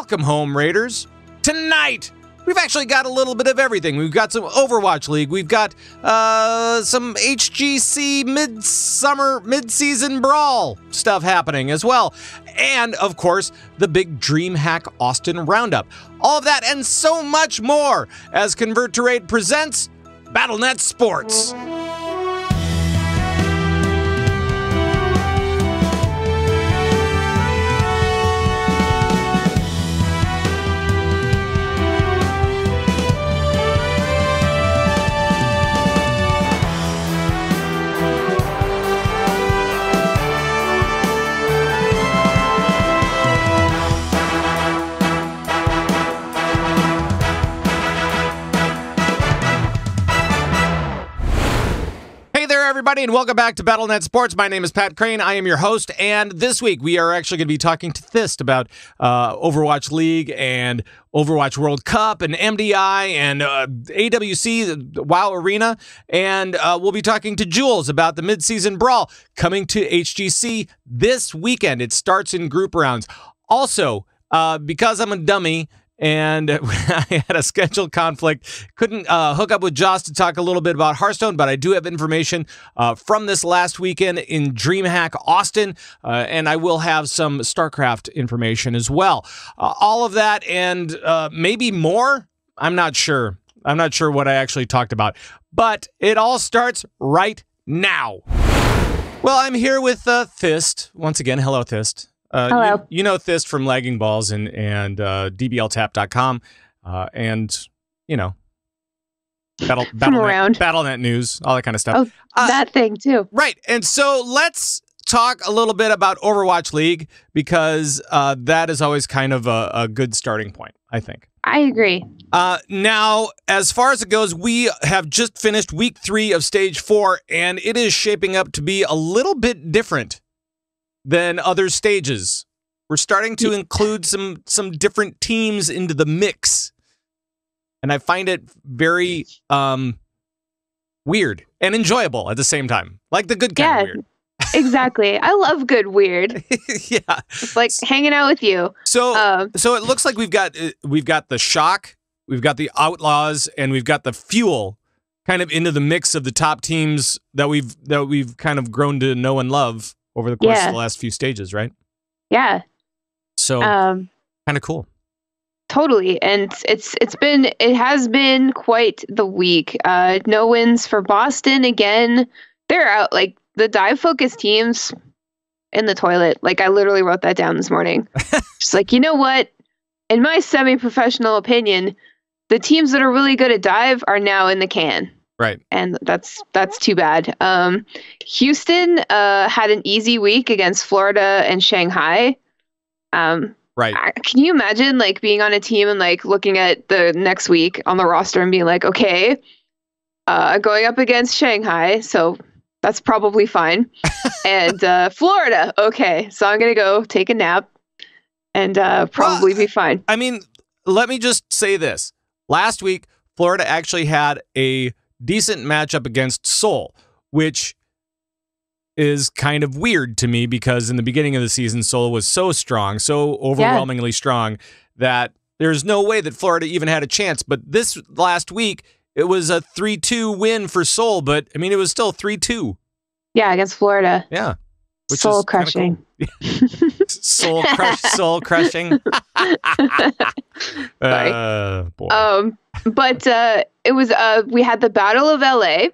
Welcome home, Raiders. Tonight, we've actually got a little bit of everything. We've got some Overwatch League. We've got some HGC mid-season Brawl stuff happening as well. And, of course, the big Dreamhack Austin Roundup. All of that and so much more as Convert to Raid presents BattleNet Sports. Everybody, and welcome back to BattleNet Sports. My name is Pat Crane. I am your host, and this week we are actually going to be talking to Thist about Overwatch League and Overwatch World Cup and MDI and AWC, the WoW Arena, and we'll be talking to Jules about the mid-season Brawl coming to HGC this weekend. It starts in group rounds. Also, because I'm a dummy, and I had a schedule conflict. Couldn't hook up with Joss to talk a little bit about Hearthstone, but I do have information from this last weekend in Dreamhack Austin, and I will have some StarCraft information as well. All of that and maybe more? I'm not sure. I'm not sure what I actually talked about, but it all starts right now. Well, I'm here with Thist. Once again, hello, Thist. Hello. You know Thist from Lagging Balls and DBLTap.com, and, you know, BattleNet News, all that kind of stuff. Oh, that thing, too. Right. And so let's talk a little bit about Overwatch League, because that is always kind of a good starting point, I think. I agree. Now, as far as it goes, we have just finished week 3 of stage 4, and it is shaping up to be a little bit different than other stages. We're starting to include some different teams into the mix, and I find it very weird and enjoyable at the same time, like the good kind of weird. Exactly. I love good weird. Yeah, it's like hanging out with you. So it looks like we've got the Shock, we've got the Outlaws, and we've got the Fuel kind of into the mix of the top teams that we've kind of grown to know and love over the course of the last few stages, right? Yeah. So kind of cool. Totally. And it has been quite the week. No wins for Boston again. They're out, like the dive focused teams in the toilet. Like I literally wrote that down this morning. Just like, you know what? In my semi-professional opinion, the teams that are really good at dive are now in the can. Right. And that's too bad. Houston had an easy week against Florida and Shanghai. Right. Can you imagine like being on a team and like looking at the next week on the roster and being like, okay, going up against Shanghai, so that's probably fine. And Florida, okay, so I'm going to go take a nap and probably be fine. I mean, let me just say this. Last week, Florida actually had a decent matchup against Seoul, which is kind of weird to me because in the beginning of the season, Seoul was so strong, so overwhelmingly strong that there's no way that Florida even had a chance. But this last week, it was a 3-2 win for Seoul, but I mean, it was still 3-2. Yeah, against Florida. Yeah. Soul crushing. Cool. Soul crushing. Boy. But it was we had the Battle of LA.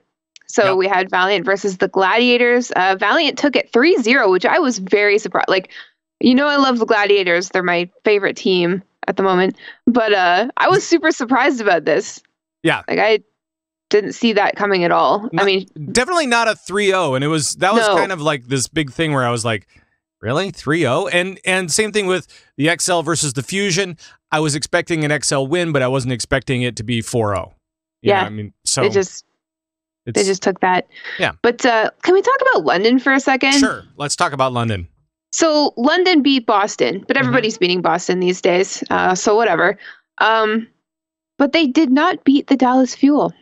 So we had Valiant versus the Gladiators. Valiant took it 3-0, which I was very surprised. Like, you know, I love the Gladiators. They're my favorite team at the moment. But I was super surprised about this. Yeah. Like I didn't see that coming at all. I mean, definitely not a 3-0, and that was kind of like this big thing where I was like, really? 3-0? And same thing with the XL versus the Fusion. I was expecting an XL win, but I wasn't expecting it to be 4-0. Yeah. I mean, so they just took that. Yeah. But can we talk about London for a second? Sure. Let's talk about London. So London beat Boston, but everybody's beating Boston these days. So whatever. But they did not beat the Dallas Fuel.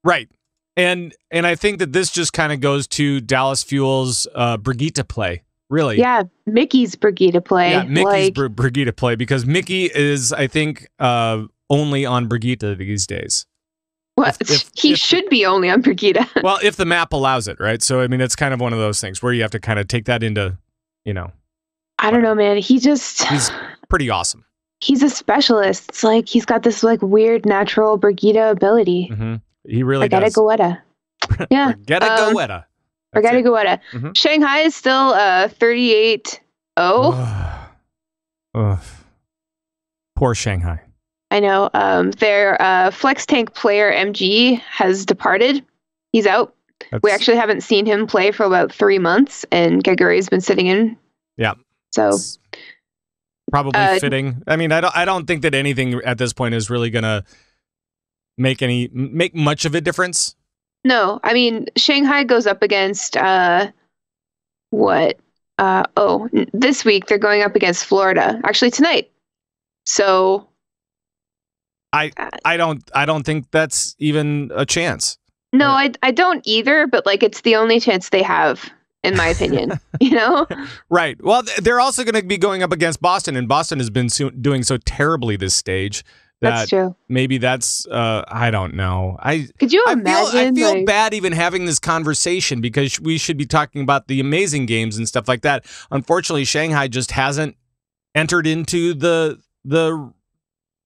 Right. And I think that this just kind of goes to Dallas Fuel's Brigitte play. Really? Yeah, Mickey's Brigitte play. Yeah, Mickey's Brigitte play, because Mickey is, I think, only on Brigitte these days. Well, he should be only on Brigitte. Well, if the map allows it, right? So, I mean, it's kind of one of those things where you have to kind of take that into, I don't know, man. He's pretty awesome. He's a specialist. It's like he's got this like weird natural Brigitte ability. Mm-hmm. He really does. Goetta. Yeah. Goetta. Mm-hmm. Shanghai is still 38-0. Poor Shanghai. I know. Their flex tank player MG has departed. He's out. We actually haven't seen him play for about 3 months, and Geguri's been sitting in. Yeah. So it's probably fitting. I mean, I don't think that anything at this point is really gonna make much of a difference. No, I mean, Shanghai goes up against this week they're going up against Florida. Actually, tonight. So I don't think that's even a chance. No, I don't either, but like it's the only chance they have, in my opinion. Right. Well, they're also going to be going up against Boston, and Boston has been doing so terribly this stage. That's true. Maybe that's I don't know. Could you imagine? I feel bad even having this conversation, because we should be talking about the amazing games and stuff like that. Unfortunately, Shanghai just hasn't entered into the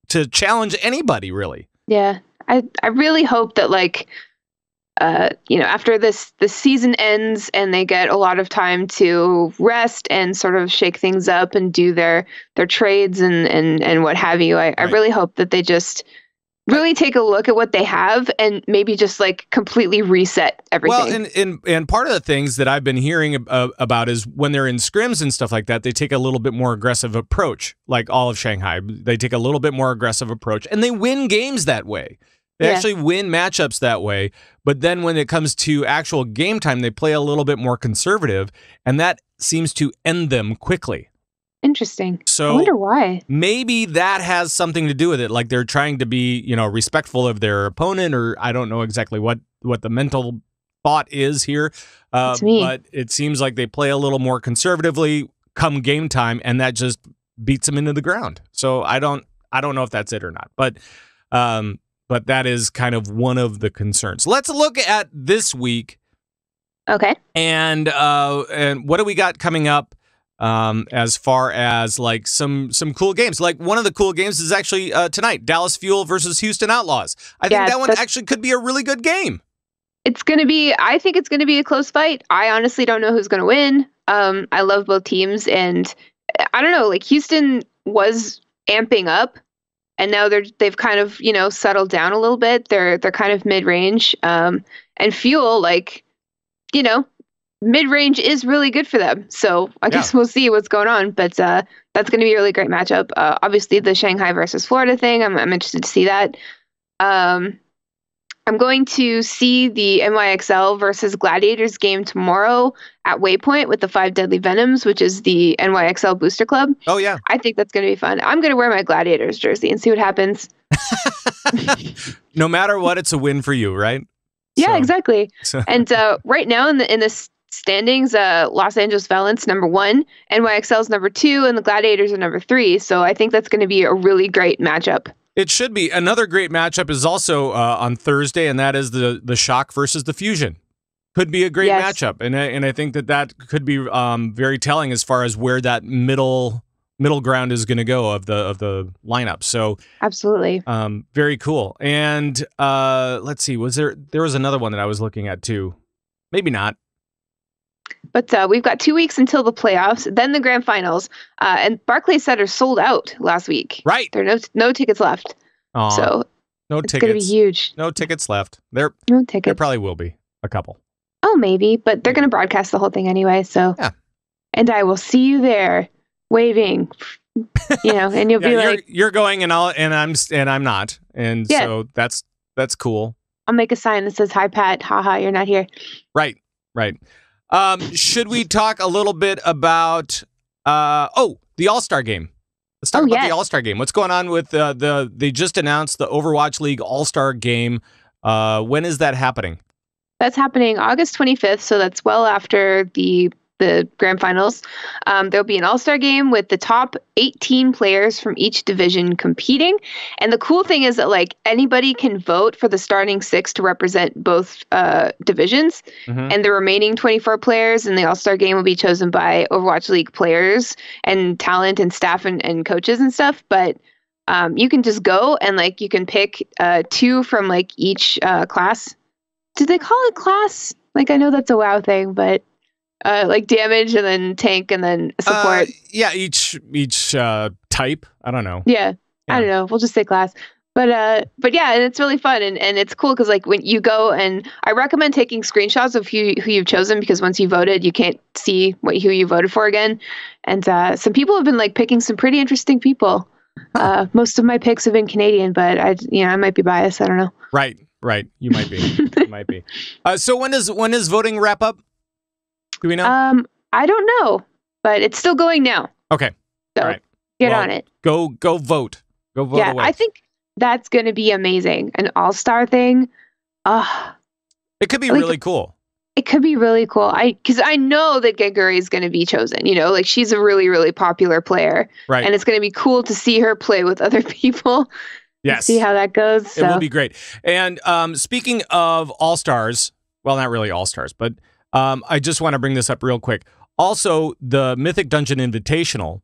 to challenge anybody, really. Yeah. I really hope that after the season ends and they get a lot of time to rest and sort of shake things up and do their trades and what have you. I really hope that they just really take a look at what they have and maybe just like completely reset everything. Well, and part of the things that I've been hearing about is when they're in scrims and stuff like that, they take a little bit more aggressive approach, like all of Shanghai. They take a little bit more aggressive approach, and they win games that way. They actually win matchups that way. But then when it comes to actual game time, they play a little bit more conservative, and that seems to end them quickly. Interesting. So I wonder why. Maybe that has something to do with it. Like they're trying to be, respectful of their opponent, or I don't know exactly what the mental thought is here. But it seems like they play a little more conservatively come game time, and that just beats them into the ground. So I don't know if that's it or not. But that is kind of one of the concerns. Let's look at this week. Okay. And what do we got coming up? As far as like some cool games, like one of the cool games is actually tonight, Dallas Fuel versus Houston Outlaws. I think that one actually could be a really good game. I think it's going to be a close fight. I honestly don't know who's going to win. I love both teams, and I don't know, like Houston was amping up, and now they've kind of, settled down a little bit. They're kind of mid-range, and Fuel, mid-range is really good for them. So I guess we'll see what's going on. But that's going to be a really great matchup. Obviously, the Shanghai versus Florida thing, I'm interested to see that. I'm going to see the NYXL versus Gladiators game tomorrow at Waypoint with the 5 Deadly Venoms, which is the NYXL Booster Club. Oh, yeah. I think that's going to be fun. I'm going to wear my Gladiators jersey and see what happens. No matter what, it's a win for you, right? Yeah, exactly. And right now in the standings, Los Angeles Valiant's number 1, NYXL's number 2, and the Gladiators are number 3. So I think that's going to be a really great matchup. It should be. Another great matchup is also on Thursday, and that is the Shock versus the Fusion. Could be a great matchup, and I think that could be very telling as far as where that middle ground is going to go of the lineup. So absolutely, very cool. And let's see, there was another one that I was looking at too? Maybe not. But we've got 2 weeks until the playoffs, then the grand finals. And Barclays Center sold out last week. Right. There are no tickets left. Aww. So it's going to be huge. No tickets left. No tickets. There probably will be a couple. Oh, maybe. But they're going to broadcast the whole thing anyway. So yeah. And I will see you there waving, and you'll be like, you're going and I'm not. And so that's cool. I'll make a sign that says, "Hi, Pat. Haha, you're not here." Right. Should we talk a little bit about the All-Star game? Let's talk about the All-Star game. What's going on with they just announced the Overwatch League All-Star game. When is that happening? That's happening August 25th, so that's well after the the grand finals. There'll be an all-star game with the top 18 players from each division competing. And the cool thing is that like anybody can vote for the starting 6 to represent both divisions. And the remaining 24 players in the all-star game will be chosen by Overwatch League players and talent and staff and coaches and stuff. But you can just go and like you can pick 2 from like each class. Did they call it class? Like I know that's a WoW thing, but like damage and then tank and then support. Yeah, each type. I don't know. Yeah, I don't know. We'll just say class. But yeah, and it's really fun and it's cool because like when you go and I recommend taking screenshots of who you've chosen because once you voted, you can't see who you voted for again. And some people have been like picking some pretty interesting people. Most of my picks have been Canadian, but I might be biased. I don't know. Right. You might be. You might be. So when does voting wrap up? Do we know? I don't know, but it's still going now. Okay. So all right. Get on it. Go vote. Go vote. Yeah, away. I think that's going to be amazing. An all-star thing. It could be really cool. It could be really cool. Because I know that Geguri is going to be chosen. You know, like she's a really, really popular player. Right. And it's going to be cool to see her play with other people. Yes. See how that goes. So. It will be great. And speaking of all-stars, well, not really all-stars, but I just want to bring this up real quick. Also, the Mythic Dungeon Invitational,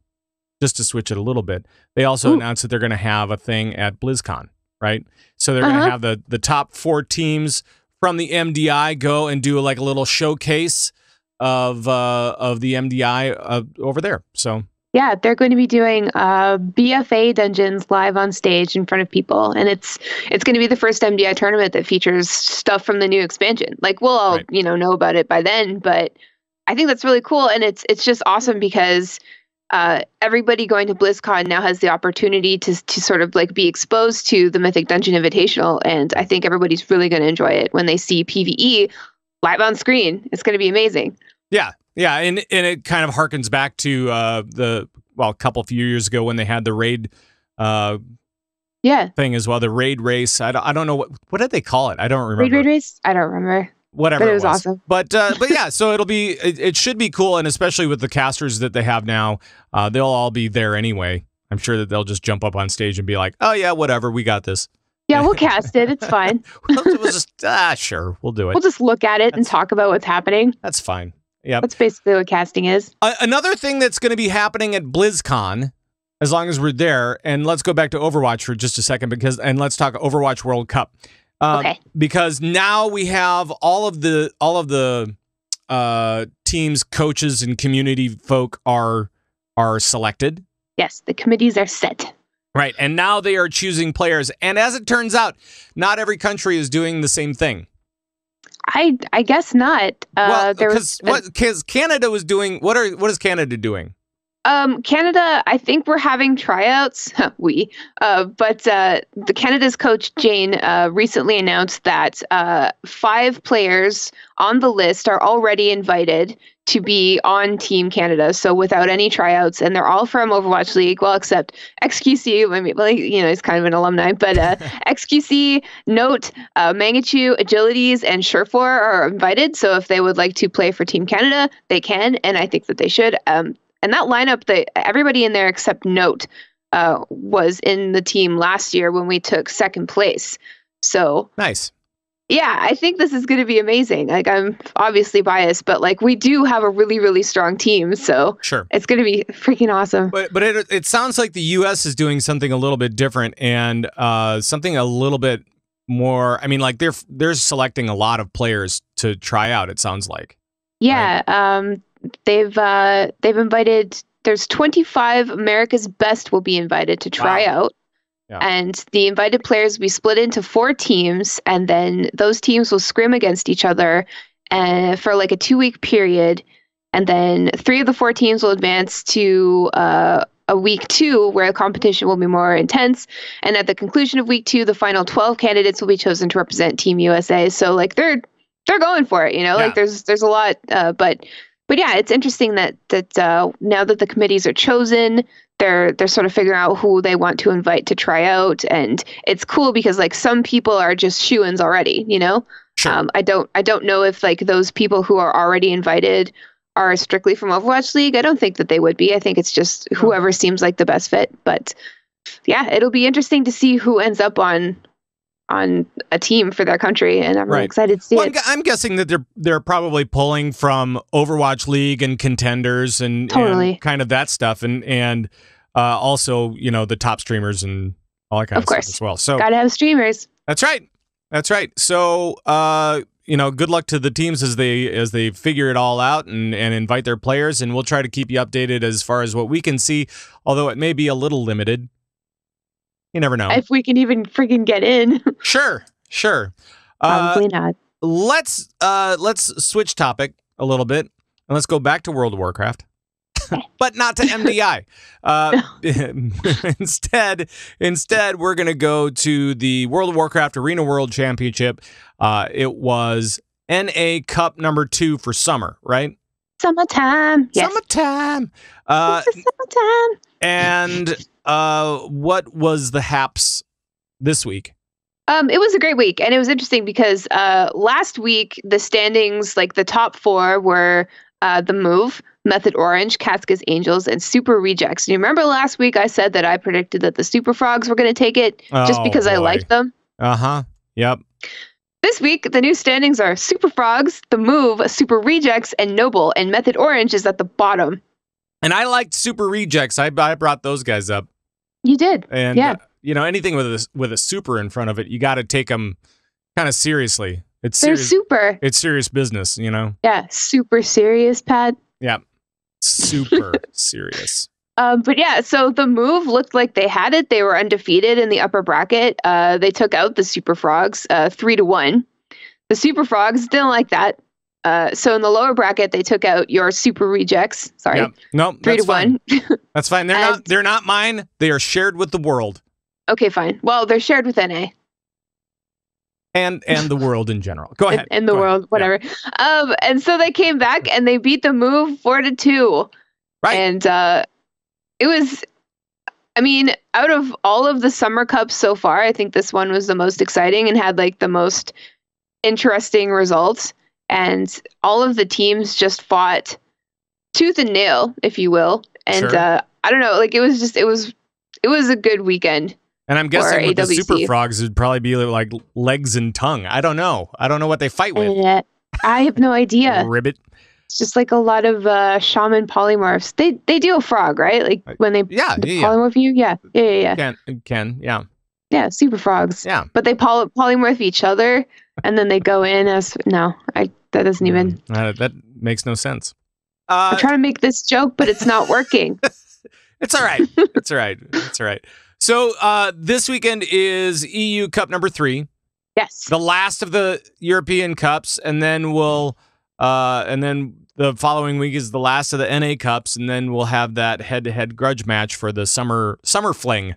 just to switch it a little bit, they also announced that they're going to have a thing at BlizzCon, right? So they're going to have the top 4 teams from the MDI go and do like a little showcase of the MDI over there. So yeah, they're going to be doing BFA dungeons live on stage in front of people, and it's going to be the first MDI tournament that features stuff from the new expansion. Like we'll all know about it by then, but I think that's really cool, and it's just awesome because everybody going to BlizzCon now has the opportunity to sort of like be exposed to the Mythic Dungeon Invitational, and I think everybody's really going to enjoy it when they see PvE live on screen. It's going to be amazing. Yeah, and it kind of harkens back to a few years ago when they had the raid thing as well, the raid race. I don't know what did they call it? I don't remember. Raid race? I don't remember. Whatever but it was awesome. But yeah, so it should be cool, and especially with the casters that they have now, they'll all be there anyway. I'm sure that they'll just jump up on stage and be like, "Oh yeah, whatever, we got this." Yeah, we'll cast it. It's fine. We'll just sure, we'll do it. We'll just look at it and talk about what's happening. That's fine. Yeah, that's basically what casting is. Another thing that's going to be happening at BlizzCon, as long as we're there, and let's go back to Overwatch for just a second and let's talk Overwatch World Cup. Okay. Because now we have all of the teams, coaches, and community folk are selected. Yes, the committees are set. Right, and now they are choosing players. And as it turns out, not every country is doing the same thing. I guess not. Because Canada was doing what is Canada doing? Canada, I think we're having tryouts. But the Canada's coach Jane recently announced that 5 players on the list are already invited to be on Team Canada, so without any tryouts, and they're all from Overwatch League. Well, except XQC. I mean, he's kind of an alumni, but XQC, Note, Mangachu, Agilities, and Surefour are invited. So if they would like to play for Team Canada, they can, and I think that they should. And that lineup, everybody in there except Note was in the team last year when we took 2nd place. So nice. Yeah, I think this is going to be amazing. Like, I'm obviously biased, but like we do have a really, really strong team. So sure, it's going to be freaking awesome. But it sounds like the U.S. is doing something a little bit different and something a little bit more. I mean, like they're selecting a lot of players to try out. It sounds like. Yeah, right? They've invited. There's 25 America's Best will be invited to try out. Yeah. And the invited players will be split into 4 teams, and then those teams will scrim against each other for like a 2-week period. And then 3 of the 4 teams will advance to a week 2 where the competition will be more intense. And at the conclusion of week 2, the final 12 candidates will be chosen to represent Team USA. So like they're going for it, like there's a lot. But yeah, it's interesting that now that the committees are chosen, they're sort of figuring out who they want to invite to try out, and it's cool because like some people are just shoo-ins already, Sure. I don't know if like those people who are already invited are strictly from Overwatch League. I don't think that they would be. I think it's just whoever seems like the best fit. But yeah, it'll be interesting to see who ends up on a team for their country, and I'm really excited to see it. I'm guessing that they're probably pulling from Overwatch League and contenders and kind of that stuff, and also the top streamers and all that kind of stuff as well. So gotta have streamers. That's right. So good luck to the teams as they figure it all out and invite their players, and we'll try to keep you updated as far as what we can see, although it may be a little limited. You never know. If we can even freaking get in. Sure. Probably not. Let's switch topic a little bit, and let's go back to World of Warcraft. But not to MDI. Instead, we're going to go to the World of Warcraft Arena World Championship. It was NA Cup number 2 for summer, right? Summertime. Yes. Summertime. Summertime. And what was the haps this week? It was a great week, and it was interesting because last week the standings, like the top 4, were the Move, Method Orange, Casca's Angels, and Super Rejects. And you remember last week I said that I predicted that the Super Frogs were going to take it just because I liked them? Yep. This week, the new standings are Super Frogs, the Move, Super Rejects, and Noble, and Method Orange is at the bottom. And I liked Super Rejects. I brought those guys up. You did. And, anything with a super in front of it, you got to take them kind of seriously. They're super. It's serious business, Yeah, super serious, Pat. Yeah, super serious. But yeah, so the Move looked like they had it. They were undefeated in the upper bracket. They took out the Super Frogs 3-1. The Super Frogs didn't like that. So in the lower bracket, they took out your Super Rejects. Sorry. Yep. No, 3-1. That's fine. They're not mine. They are shared with the world. Okay, fine. Well, they're shared with NA. And the world in general. Go ahead. And the world, whatever. Yeah. And so they came back and they beat the Move 4-2. Right. And it was, out of all of the summer cups so far, I think this one was the most exciting and had like the most interesting results. And all of the teams just fought tooth and nail, if you will. And I don't know, like it was a good weekend. And I'm guessing with the Super Frogs, it'd probably be like legs and tongue. I don't know what they fight with. I have no idea. Ribbit. It's just like a lot of shaman polymorphs. They do a frog, right? Like when they polymorph you? Yeah. Can. Yeah, Super Frogs. Yeah. But they polymorph each other, and then they go in as... No, that doesn't even... that makes no sense. I'm trying to make this joke, but it's not working. It's all right. It's all right. So this weekend is EU Cup number 3. Yes. The last of the European Cups, and then and then the following week is the last of the NA Cups, and then we'll have that head-to-head grudge match for the summer fling.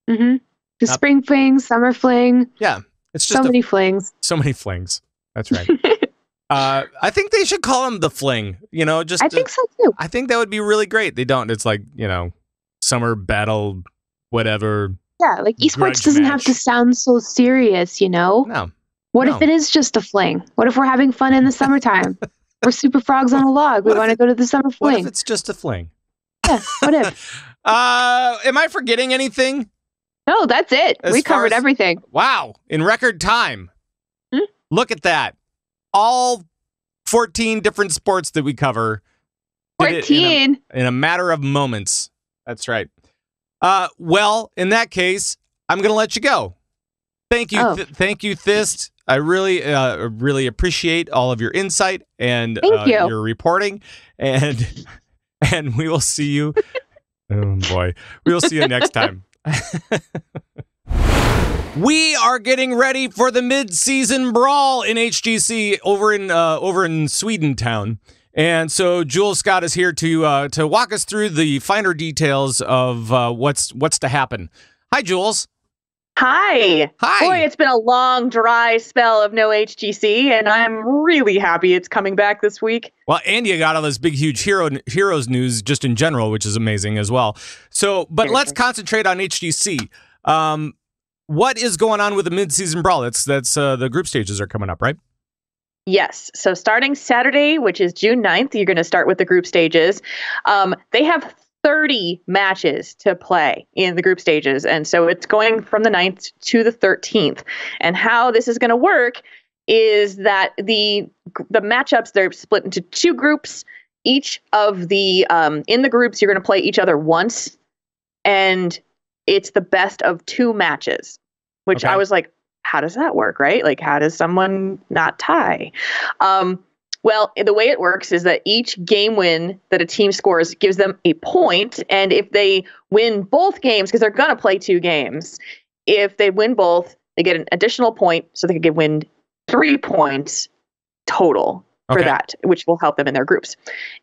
Mm-hmm. The spring fling, summer fling. Yeah. It's just many flings. So many flings. That's right. I think they should call them the fling. I think so too. I think that would be really great. They don't. It's like, summer battle, whatever. Yeah, like esports doesn't have to sound so serious, No. What if it is just a fling? What if we're having fun in the summertime? We're Super Frogs on a log. We want to go to the summer fling. What if it's just a fling? Yeah, what if? Am I forgetting anything? No, that's it. We covered everything. Wow. In record time. Look at that. All 14 different sports that we cover. 14? In a matter of moments. That's right. Well, in that case, I'm going to let you go. Thank you. Thank you, Thist. I really appreciate all of your insight and your reporting. And we will see you. Oh, boy. We will see you next time. We are getting ready for the mid-season brawl in HGC over in Sweden town. And so Jules Scott is here to walk us through the finer details of what's to happen. Hi, Jules. Hi. Boy, it's been a long, dry spell of no HGC, and I'm really happy it's coming back this week. Well, and you got all this big, huge heroes news just in general, which is amazing as well. So, but let's concentrate on HGC. What is going on with the mid-season brawl? That's the group stages are coming up, right? Yes. So starting Saturday, which is June 9th, you're going to start with the group stages. They have 30 matches to play in the group stages. And so it's going from the 9th to the 13th. And how this is going to work is that the matchups, they're split into 2 groups. Each of the, in the groups, you're going to play each other once. And it's the best of 2 matches, which I was like, how does that work, right? Like, how does someone not tie? Well, the way it works is that each game win that a team scores gives them a point. And if they win both games, because they're going to play 2 games, if they win both, they get an additional point. So they could win 3 points total for that, which will help them in their groups.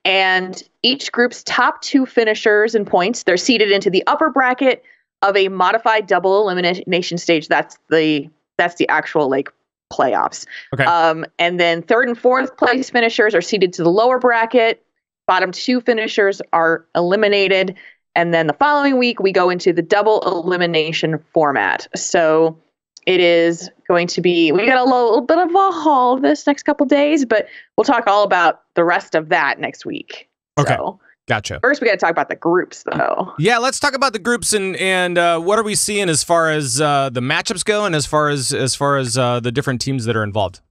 And each group's top 2 finishers and points, they're seeded into the upper bracket of a modified double elimination stage. That's the actual like playoffs. And then 3rd and 4th place finishers are seeded to the lower bracket. Bottom 2 finishers are eliminated. And then the following week, we go into the double elimination format. So it is going to be, we got a little bit of a haul this next couple days, but we'll talk all about the rest of that next week. Okay. So, gotcha. First, we got to talk about the groups, though. Yeah, let's talk about the groups and what are we seeing as far as the matchups go, and as far as the different teams that are involved.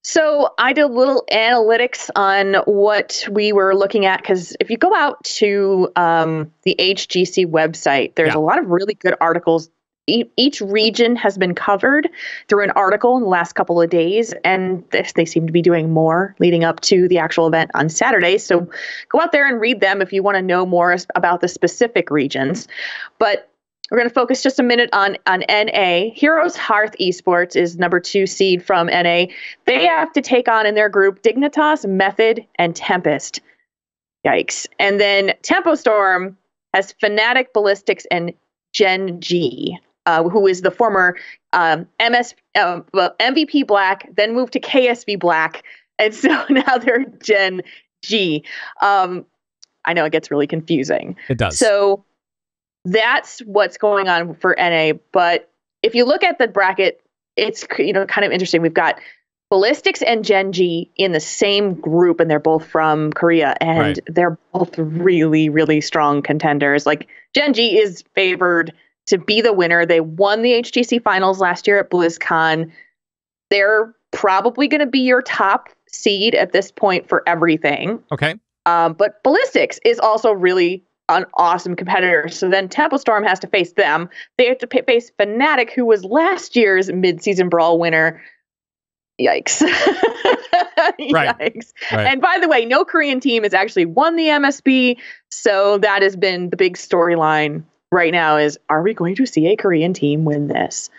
So I did a little analytics on what we were looking at, because if you go out to the HGC website, there's a lot of really good articles. Each region has been covered through an article in the last couple of days, and they seem to be doing more leading up to the actual event on Saturday. So go out there and read them if you want to know more about the specific regions. But we're going to focus just a minute on NA. Heroes Hearth Esports is number 2 seed from NA. They have to take on in their group Dignitas, Method, and Tempest. Yikes. And then Tempo Storm has Fnatic, Ballistics, and Gen G. Who is the former MVP Black, then moved to KSV Black, and so now they're Gen G. I know it gets really confusing. It does. So that's what's going on for NA. But if you look at the bracket, it's kind of interesting. We've got Ballistics and Gen G in the same group, and they're both from Korea, and they're both really, really strong contenders. Like Gen G is favored to be the winner. They won the HGC finals last year at BlizzCon. They're probably going to be your top seed at this point for everything. Okay. But Ballistics is also really an awesome competitor. So then Tempo Storm has to face them. They have to face Fnatic, who was last year's mid-season Brawl winner. Yikes. Yikes. Right. And by the way, no Korean team has actually won the MSB. So that has been the big storyline right now is, are we going to see a Korean team win this?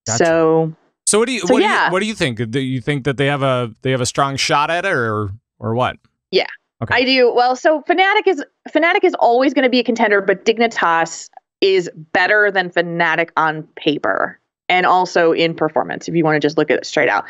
Gotcha. So what do you think? Do you think that they have a strong shot at it, or what? Yeah. Okay. I do. Well, so Fnatic is always going to be a contender, but Dignitas is better than Fnatic on paper and also in performance, if you want to just look at it straight out.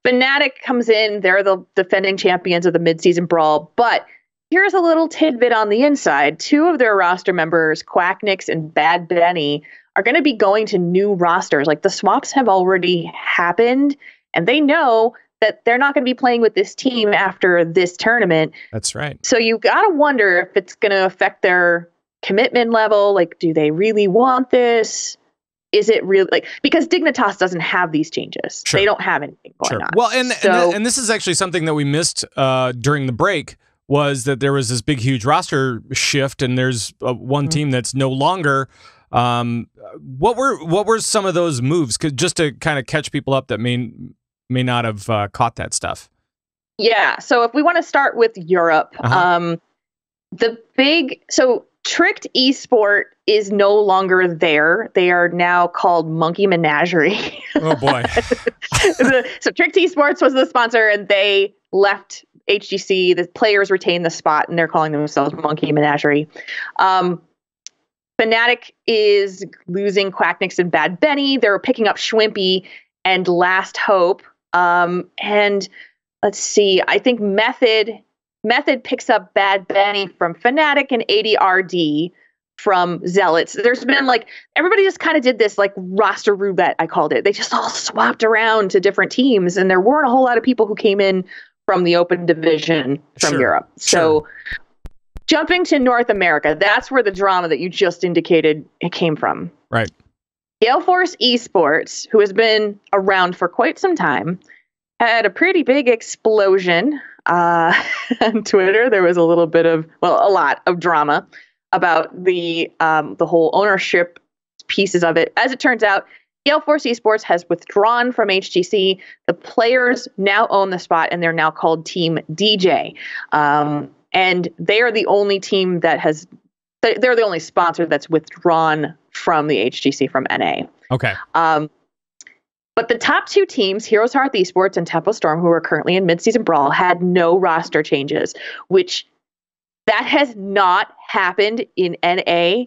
Fnatic comes in, they're the defending champions of the midseason Brawl, but here's a little tidbit on the inside. 2 of their roster members, Quacknix and Bad Benny, are going to be going to new rosters. Like, the swaps have already happened, and they know that they're not going to be playing with this team after this tournament. That's right. So you got to wonder if it's going to affect their commitment level. Like, do they really want this? Is it really because Dignitas doesn't have these changes. Sure. They don't have anything going on. Well, and this is actually something that we missed during the break, was that there was this big, huge roster shift, and there's one team that's no longer. What were some of those moves? Just to kind of catch people up that may not have caught that stuff. Yeah. So if we want to start with Europe, Tricked Esport is no longer there. They are now called Monkey Menagerie. Oh boy. So Tricked Esports was the sponsor, and they left HGC. The players retained the spot, and they're calling themselves Monkey Menagerie. Fnatic is losing Quacknix and Bad Benny. They're picking up Schwimpy and Last Hope. And let's see, I think Method picks up Bad Benny from Fnatic and ADRD from Zealots. There's been like, everybody just kind of did this like roster roulette, I called it. They just all swapped around to different teams, and there weren't a whole lot of people who came in from the open division from Europe. So jumping to North America, that's where the drama that you just indicated it came from. Right. Gale Force Esports, who has been around for quite some time, had a pretty big explosion on Twitter. There was a lot of drama about the whole ownership pieces of it. As it turns out, Gale Force Esports has withdrawn from HGC. The players now own the spot, and they're now called Team DJ. And they are the only team they're the only sponsor that's withdrawn from the HGC from NA. Okay. But the top two teams, Heroes Hearth Esports and Tempo Storm, who are currently in mid-season Brawl, had no roster changes, which that has not happened in NA.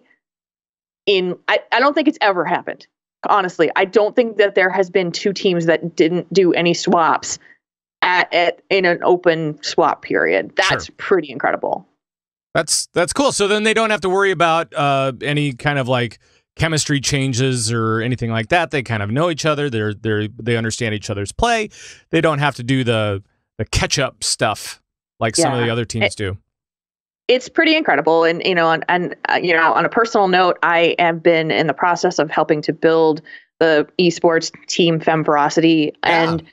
I don't think it's ever happened. Honestly, I don't think that there has been two teams that didn't do any swaps in an open swap period. That's pretty incredible. That's cool. So then they don't have to worry about any kind of like chemistry changes or anything like that. They kind of know each other. They understand each other's play. They don't have to do the catch up stuff like some of the other teams do. It's pretty incredible. And on a personal note, I have been in the process of helping to build the esports team Femverocity, and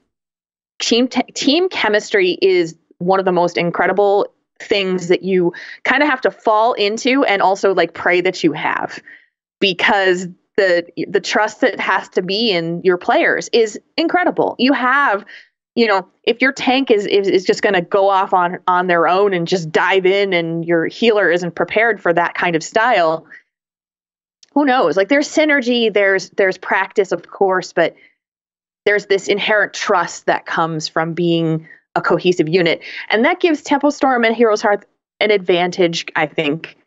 team chemistry is one of the most incredible things that you kind of have to fall into, and also like pray that you have, because the trust that has to be in your players is incredible. You have, if your tank is just going to go off on their own and just dive in, and your healer isn't prepared for that kind of style, who knows? Like, there's synergy, there's practice, of course, but there's this inherent trust that comes from being a cohesive unit. And that gives Tempo Storm and Heroes Hearth an advantage, I think.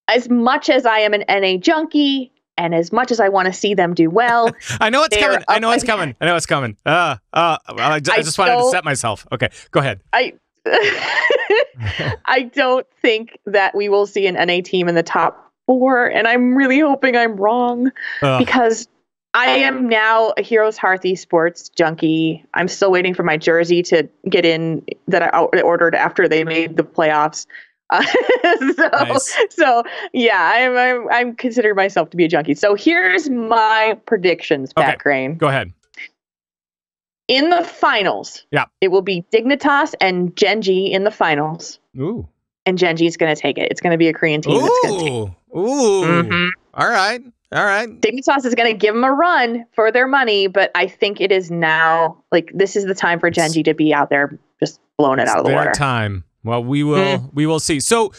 As much as I am an NA junkie, and as much as I want to see them do well, I know it's coming. I know it's coming. I just wanted to set myself. Okay, go ahead. I don't think that we will see an NA team in the top 4, and I'm really hoping I'm wrong, because I am now a Heroes Hearth Esports junkie. I'm still waiting for my jersey to get in that I ordered after they made the playoffs. So yeah, I'm considering myself to be a junkie. So here's my predictions, Pat Crane. Go ahead. In the finals, it will be Dignitas and Genji in the finals. Ooh. And Genji's going to take it. It's going to be a Korean team that's going to take it. Ooh. Mm-hmm. All right. Dignitas is going to give them a run for their money, but I think it is now, like, this is the time for Genji to be out there just blowing it out of the water. Time. Well, we will see. So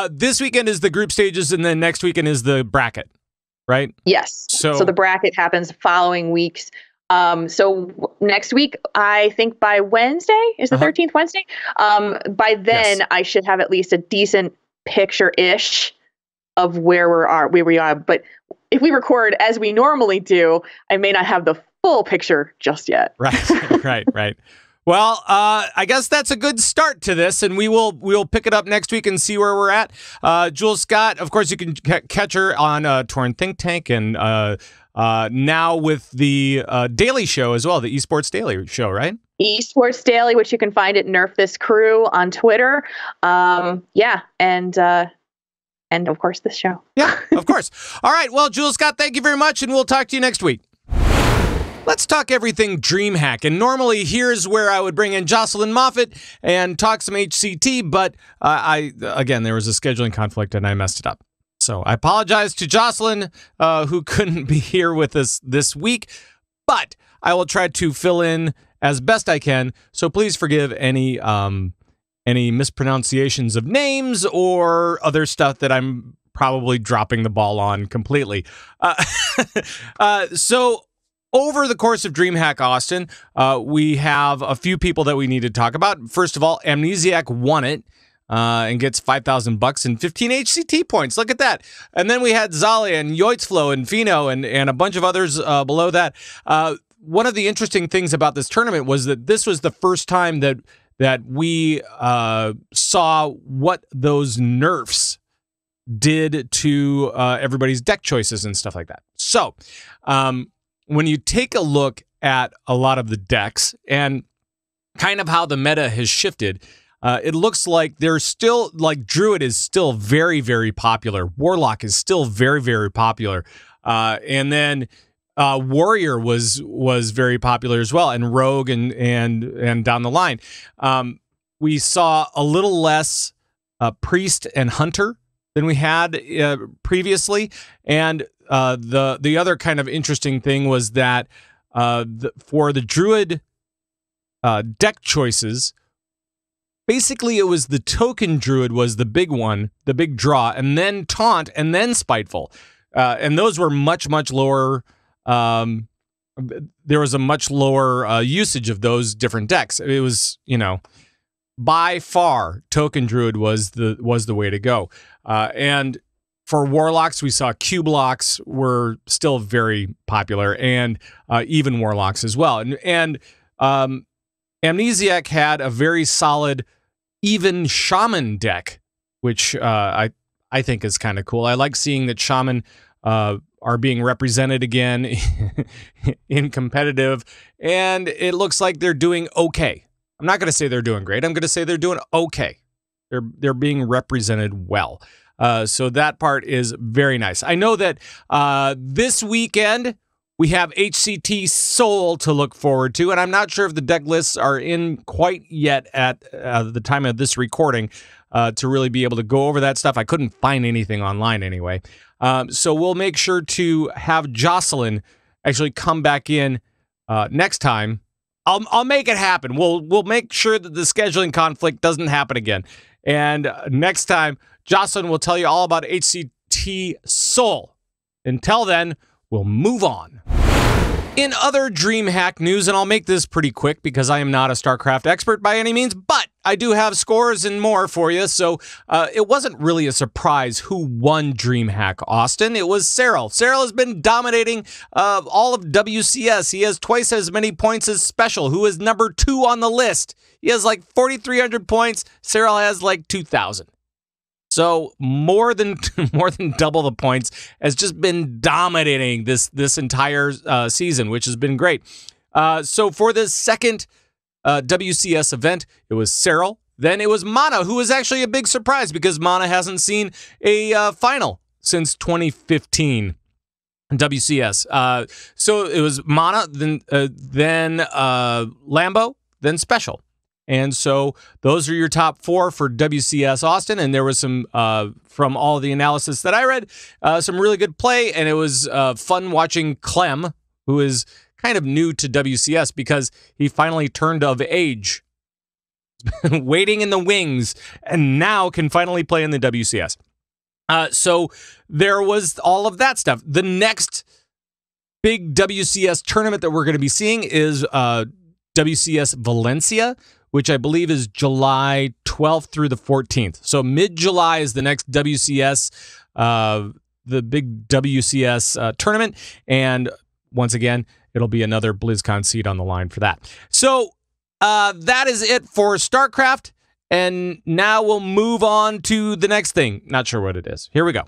this weekend is the group stages, and then next weekend is the bracket, right? Yes. So the bracket happens following weeks. So next week, I think by Wednesday, is the 13th Wednesday? By then, I should have at least a decent picture-ish of where we are. But if we record as we normally do, I may not have the full picture just yet. Right. Well, I guess that's a good start to this, and we'll pick it up next week and see where we're at. Jules Scott, of course, you can catch her on Torn Think Tank, and now with the Daily Show as well, the Esports Daily Show, right? Esports Daily, which you can find at Nerf This Crew on Twitter. And of course, this show. Yeah, of course. All right. Well, Jules Scott, thank you very much, and we'll talk to you next week. Let's talk everything Dreamhack. And normally here's where I would bring in Jocelyn Moffat and talk some HCT, but again, there was a scheduling conflict and I messed it up. So I apologize to Jocelyn, who couldn't be here with us this week, but I will try to fill in as best I can. So please forgive any mispronunciations of names or other stuff that I'm probably dropping the ball on completely. So over the course of Dreamhack Austin, we have a few people that we need to talk about. First of all, Amnesiac won it and gets $5,000 and 15 HCT points. Look at that. And then we had Zalia and Yoitzflow and Fino and a bunch of others below that. One of the interesting things about this tournament was that this was the first time that we saw what those nerfs did to everybody's deck choices and stuff like that. So when you take a look at a lot of the decks and kind of how the meta has shifted, it looks like there's still, like, Druid is still very, very popular. Warlock is still very, very popular. And then Warrior was very popular as well, and Rogue and down the line. We saw a little less Priest and Hunter than we had previously. And the other kind of interesting thing was that for the Druid deck choices, basically it was the token Druid was the big one, the big draw, and then Taunt, and then Spiteful. And those were much, much lower. There was a much lower usage of those different decks. It was, by far, token Druid was the way to go. And for Warlocks, we saw Q-Blocks were still very popular, and even Warlocks as well. And Amnesiac had a very solid even Shaman deck, which I think is kind of cool. I like seeing that Shaman are being represented again in competitive, and it looks like they're doing okay. I'm not going to say they're doing great. I'm going to say they're doing okay. They're being represented well. So that part is very nice. I know that this weekend we have HCT Seoul to look forward to, and I'm not sure if the deck lists are in quite yet at the time of this recording to really be able to go over that stuff. I couldn't find anything online anyway. So we'll make sure to have Jocelyn actually come back in next time. I'll make it happen. We'll make sure that the scheduling conflict doesn't happen again. And next time, Jocelyn will tell you all about HCT Seoul. Until then, we'll move on. In other Dreamhack news, and I'll make this pretty quick because I am not a StarCraft expert by any means, but I do have scores and more for you, so it wasn't really a surprise who won Dreamhack, Austin. It was Cyril. Cyril has been dominating all of WCS. He has twice as many points as Special, who is number 2 on the list. He has like 4,300 points. Cyril has like 2,000. So more than double the points, has just been dominating this entire season, which has been great. So for the second WCS event, it was Cyril. Then it was Mana, who was actually a big surprise because Mana hasn't seen a final since 2015 WCS. So it was Mana, then Lambo, then Special. And so those are your top 4 for WCS Austin. And there was some, from all the analysis that I read, some really good play. And it was fun watching Clem, who is kind of new to WCS because he finally turned of age, waiting in the wings, and now can finally play in the WCS. So there was all of that stuff. The next big WCS tournament that we're going to be seeing is WCS Valencia, which I believe is July 12th through the 14th. So mid-July is the next WCS, the big WCS tournament. And once again, it'll be another BlizzCon seed on the line for that. So that is it for StarCraft. And now we'll move on to the next thing. Not sure what it is. Here we go.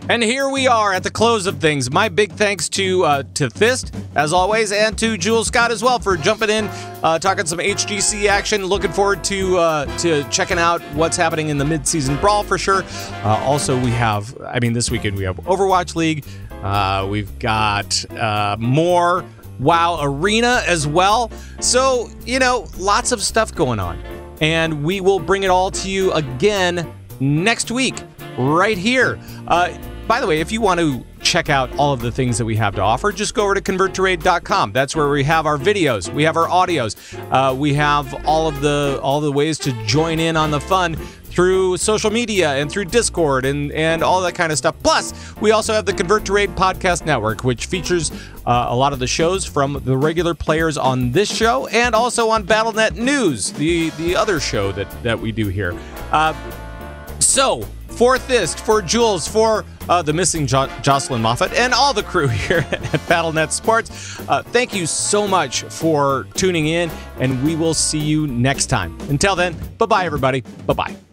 And here we are at the close of things. My big thanks to Thist, as always, and to Jules Scott as well for jumping in, talking some HGC action. Looking forward to checking out what's happening in the mid-season Brawl for sure. Also, we have, this weekend we have Overwatch League. We've got more WoW Arena as well. So, lots of stuff going on. And we will bring it all to you again next week, right here. By the way, if you want to check out all of the things that we have to offer, just go over to converttoraid.com. That's where we have our videos, we have our audios, we have all the ways to join in on the fun through social media and through Discord and all that kind of stuff. Plus, we also have the Convert to Raid podcast network, which features a lot of the shows from the regular players on this show and also on BattleNet News, the other show that we do here. So, for Thist, for Jules, for the missing Jocelyn Moffat, and all the crew here at BattleNet Sports, thank you so much for tuning in, and we will see you next time. Until then, bye-bye, everybody. Bye-bye.